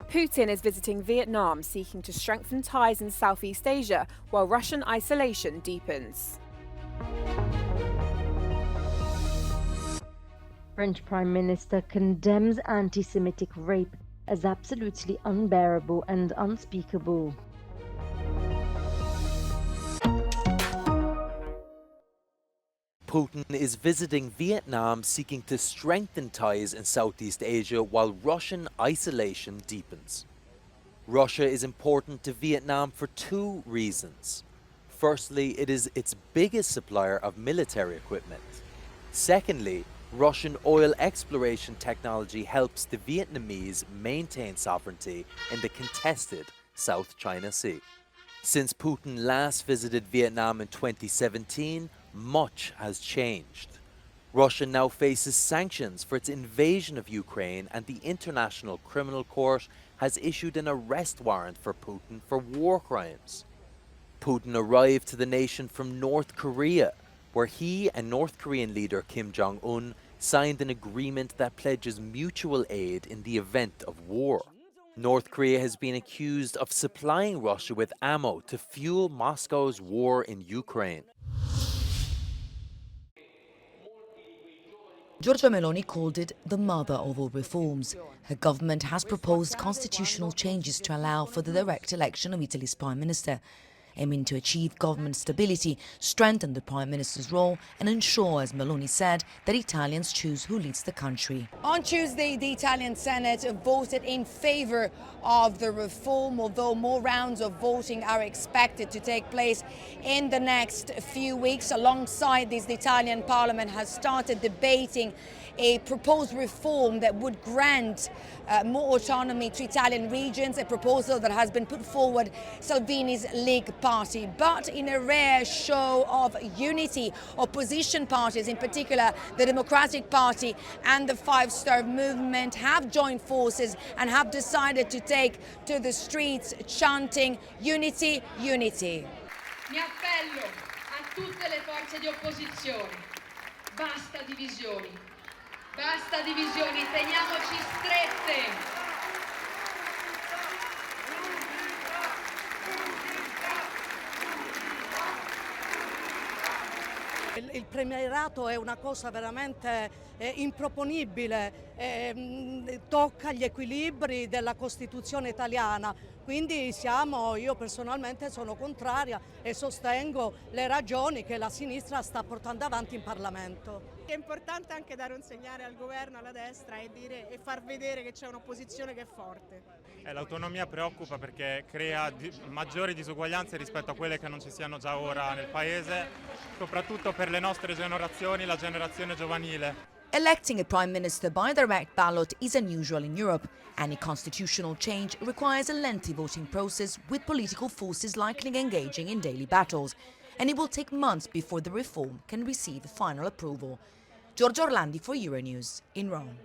Putin is visiting Vietnam, seeking to strengthen ties in Southeast Asia, while Russian isolation deepens. French Prime Minister condemns anti-Semitic rape as absolutely unbearable and unspeakable. Putin is visiting Vietnam, seeking to strengthen ties in Southeast Asia while Russian isolation deepens. Russia is important to Vietnam for two reasons. Firstly, it is its biggest supplier of military equipment. Secondly, Russian oil exploration technology helps the Vietnamese maintain sovereignty in the contested South China Sea. Since Putin last visited Vietnam in 2017, much has changed. Russia now faces sanctions for its invasion of Ukraine, and the International Criminal Court has issued an arrest warrant for Putin for war crimes. Putin arrived to the nation from North Korea, where he and North Korean leader Kim Jong-un signed an agreement that pledges mutual aid in the event of war. North Korea has been accused of supplying Russia with ammo to fuel Moscow's war in Ukraine. Giorgia Meloni called it the mother of all reforms. Her government has proposed constitutional changes to allow for the direct election of Italy's Prime Minister, aiming to achieve government stability, strengthen the Prime Minister's role and ensure, as Meloni said, that Italians choose who leads the country. On Tuesday, the Italian Senate voted in favour of the reform, although more rounds of voting are expected to take place in the next few weeks. Alongside this, the Italian Parliament has started debating a proposed reform that would grant more autonomy to Italian regions, a proposal that has been put forward Salvini's League Party. But in a rare show of unity, opposition parties, in particular the Democratic Party and the Five Star Movement, have joined forces and have decided to take to the streets chanting unity, unity. Mi appello a tutte le forze di opposizione. Basta divisioni. Basta divisioni, teniamoci strette. Il premierato è una cosa veramente improponibile, tocca gli equilibri della Costituzione italiana, quindi io personalmente sono contraria e sostengo le ragioni che la sinistra sta portando avanti in Parlamento. È importante anche dare un segnale al governo, alla destra e far vedere che c'è un'opposizione che è forte. L'autonomia preoccupa perché crea maggiori disuguaglianze rispetto a quelle che non ci siano già ora nel Paese, soprattutto per le nostre generazioni, la generazione giovanile. Electing a prime minister by direct ballot is unusual in Europe. Any constitutional change requires a lengthy voting process, with political forces likely engaging in daily battles. And it will take months before the reform can receive final approval. Giorgio Orlandi for Euronews in Rome.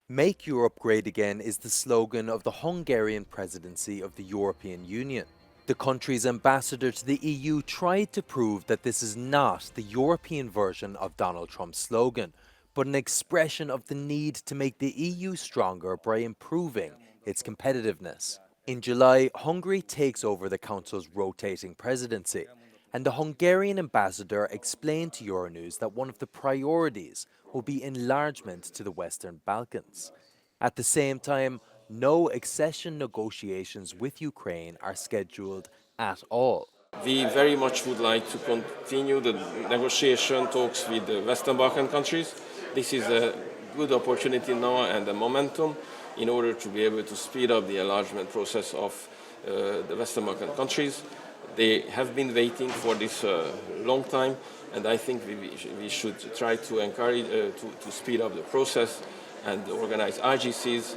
Make Europe Great Again is the slogan of the Hungarian presidency of the European Union. The country's ambassador to the EU tried to prove that this is not the European version of Donald Trump's slogan, but an expression of the need to make the EU stronger by improving its competitiveness. In July, Hungary takes over the Council's rotating presidency, and the Hungarian ambassador explained to Euronews that one of the priorities will be enlargement to the Western Balkans. At the same time, no accession negotiations with Ukraine are scheduled at all. We very much would like to continue the negotiation talks with the Western Balkan countries. This is a good opportunity now and a momentum in order to be able to speed up the enlargement process of the Western Balkan countries. They have been waiting for this long time, and I think we should try to encourage to speed up the process and organize IGCs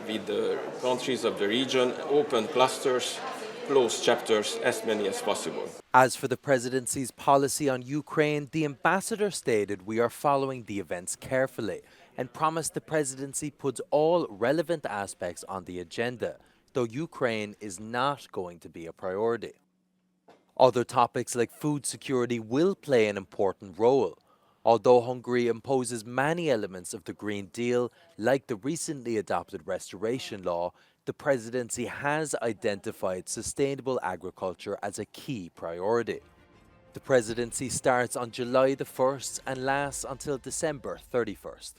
with the countries of the region, open clusters, close chapters, as many as possible. As for the presidency's policy on Ukraine, the ambassador stated we are following the events carefully and promised the presidency puts all relevant aspects on the agenda, though Ukraine is not going to be a priority. Other topics like food security will play an important role. Although Hungary imposes many elements of the Green Deal, like the recently adopted restoration law, the presidency has identified sustainable agriculture as a key priority. The presidency starts on July the 1st and lasts until December 31st.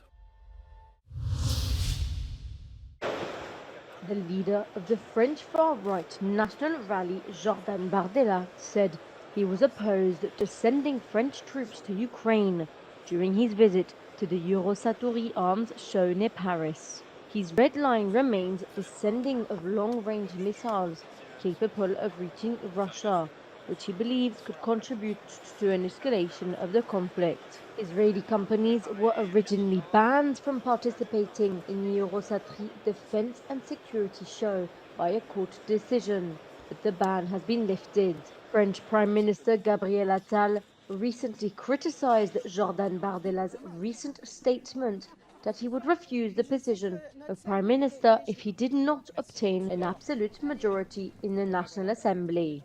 The leader of the French far-right national rally, Bardella, said he was opposed to sending French troops to Ukraine during his visit to the Eurosatory arms show near Paris. His red line remains the sending of long-range missiles capable of reaching Russia, which he believes could contribute to an escalation of the conflict. Israeli companies were originally banned from participating in the Eurosatory defense and security show by a court decision, but the ban has been lifted. French Prime Minister Gabriel Attal recently criticized Bardella's recent statement that he would refuse the position of Prime Minister if he did not obtain an absolute majority in the National Assembly.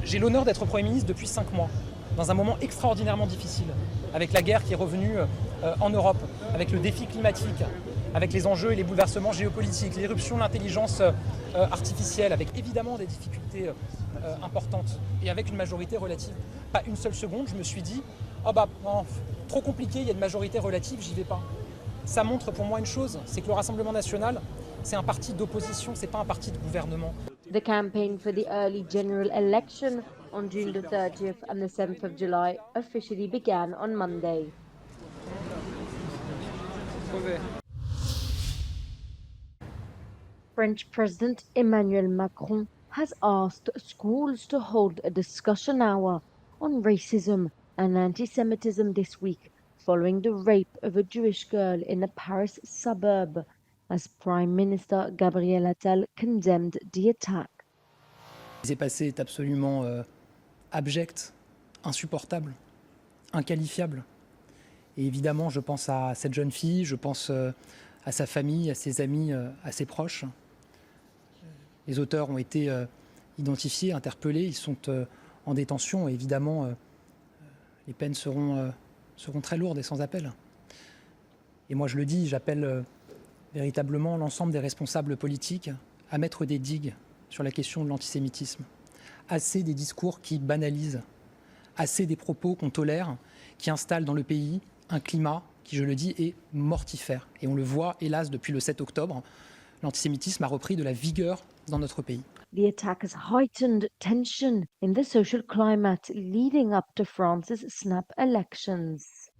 J'ai l'honneur d'être Premier ministre depuis 5 mois, dans un moment extraordinairement difficile, avec la guerre qui est revenue en Europe, avec le défi climatique, avec les enjeux et les bouleversements géopolitiques, l'éruption de l'intelligence artificielle, avec évidemment des difficultés importantes et avec une majorité relative. Pas une seule seconde, je me suis dit oh bah non, trop compliqué, il y a une majorité relative, j'y vais pas. Ça montre pour moi une chose, c'est que le Rassemblement national, c'est un parti d'opposition, c'est pas un parti de gouvernement. The campaign for the early general election on June the 30th and the 7th of July officially began on Monday. French President Emmanuel Macron has asked schools to hold a discussion hour on racism and anti-Semitism this week, following the rape of a Jewish girl in a Paris suburb, as Prime Minister Gabriel Attal condemned the attack. Ce qui s'est passé est absolument abject, insupportable, inqualifiable. Et évidemment, je pense à cette jeune fille, je pense à sa famille, à ses amis, à ses proches. Les auteurs ont été identifiés, interpellés, ils sont en détention et évidemment, les peines seront très lourdes et sans appel. Et moi, je le dis, j'appelle véritablement l'ensemble des responsables politiques à mettre des digues sur la question de l'antisémitisme. Assez des discours qui banalisent, assez des propos qu'on tolère, qui installent dans le pays un climat qui, je le dis, est mortifère. Et on le voit, hélas, depuis le 7 octobre, l'antisémitisme a repris de la vigueur dans notre pays. The attack has heightened tension in the social climate leading up to France's snap elections.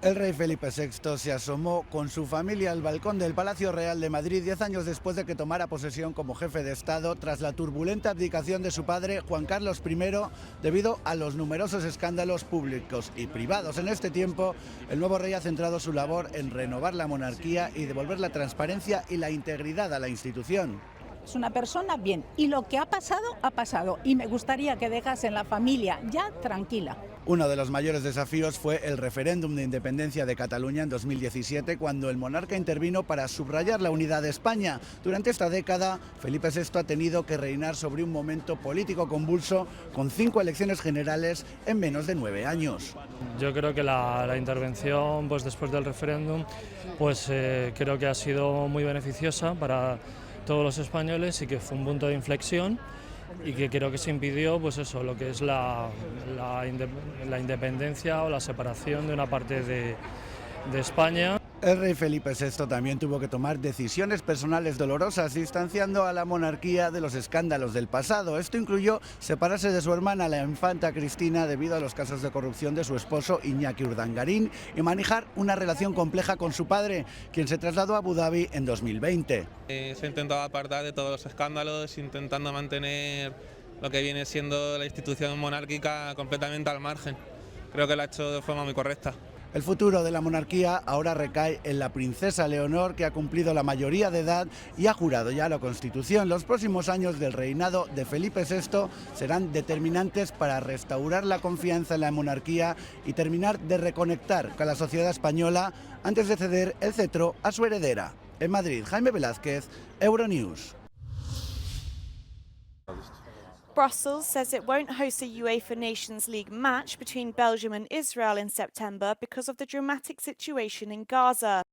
El rey Felipe VI se asomó con su familia al balcón del Palacio Real de Madrid 10 años después de que tomara posesión como jefe de Estado tras la turbulenta abdicación de su padre Juan Carlos I debido a los numerosos escándalos públicos y privados. En este tiempo, el nuevo rey ha centrado su labor en renovar la monarquía y devolver la transparencia y la integridad a la institución. Es una persona bien, y lo que ha pasado, y me gustaría que dejasen la familia ya tranquila. Uno de los mayores desafíos fue el referéndum de independencia de Cataluña en 2017, cuando el monarca intervino para subrayar la unidad de España. Durante esta década, Felipe VI ha tenido que reinar sobre un momento político convulso, con 5 elecciones generales en menos de 9 años. Yo creo que la intervención después del referéndum creo que ha sido muy beneficiosa para todos los españoles y que fue un punto de inflexión y que creo que se impidió lo que es la independencia o la separación de una parte de España. El rey Felipe VI también tuvo que tomar decisiones personales dolorosas, distanciando a la monarquía de los escándalos del pasado. Esto incluyó separarse de su hermana, la infanta Cristina, debido a los casos de corrupción de su esposo Iñaki Urdangarín, y manejar una relación compleja con su padre, quien se trasladó a Abu Dhabi en 2020. Se ha intentado apartar de todos los escándalos, intentando mantener lo que viene siendo la institución monárquica completamente al margen. Creo que lo ha hecho de forma muy correcta. El futuro de la monarquía ahora recae en la princesa Leonor, que ha cumplido la mayoría de edad y ha jurado ya la Constitución. Los próximos años del reinado de Felipe VI serán determinantes para restaurar la confianza en la monarquía y terminar de reconectar con la sociedad española antes de ceder el cetro a su heredera. En Madrid, Jaime Velázquez, Euronews. Brussels says it won't host a UEFA Nations League match between Belgium and Israel in September because of the dramatic situation in Gaza.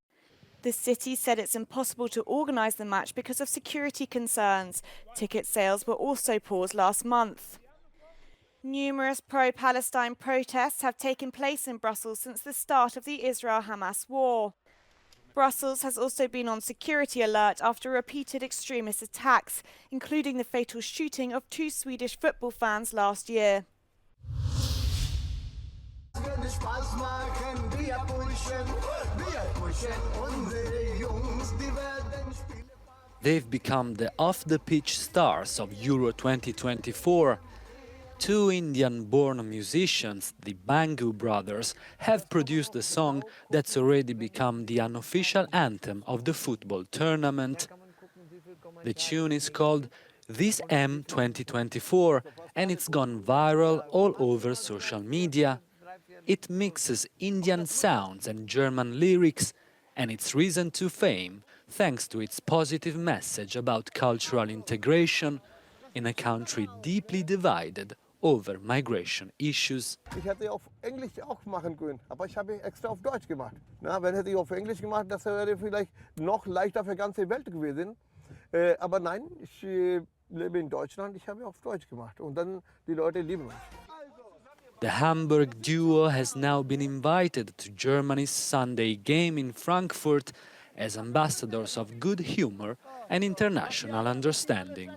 The city said it's impossible to organise the match because of security concerns. Ticket sales were also paused last month. Numerous pro-Palestine protests have taken place in Brussels since the start of the Israel-Hamas war. Brussels has also been on security alert after repeated extremist attacks, including the fatal shooting of 2 Swedish football fans last year. They've become the off-the-pitch stars of Euro 2024. 2 Indian-born musicians, the Bangu brothers, have produced a song that's already become the unofficial anthem of the football tournament. The tune is called This M 2024 and it's gone viral all over social media. It mixes Indian sounds and German lyrics, and it's risen to fame thanks to its positive message about cultural integration in a country deeply divided over migration issues. Ich hätte auf Englisch auch machen können, aber ich habe extra auf Deutsch gemacht. Na, wenn hätte ich auf Englisch gemacht, das wäre vielleicht noch leichter für die ganze Welt gewesen. Aber nein, ich lebe in Deutschland, ich habe auf Deutsch gemacht und dann die Leute lieben mich. The Hamburg duo has now been invited to Germany's Sunday game in Frankfurt as ambassadors of good humor and international understanding.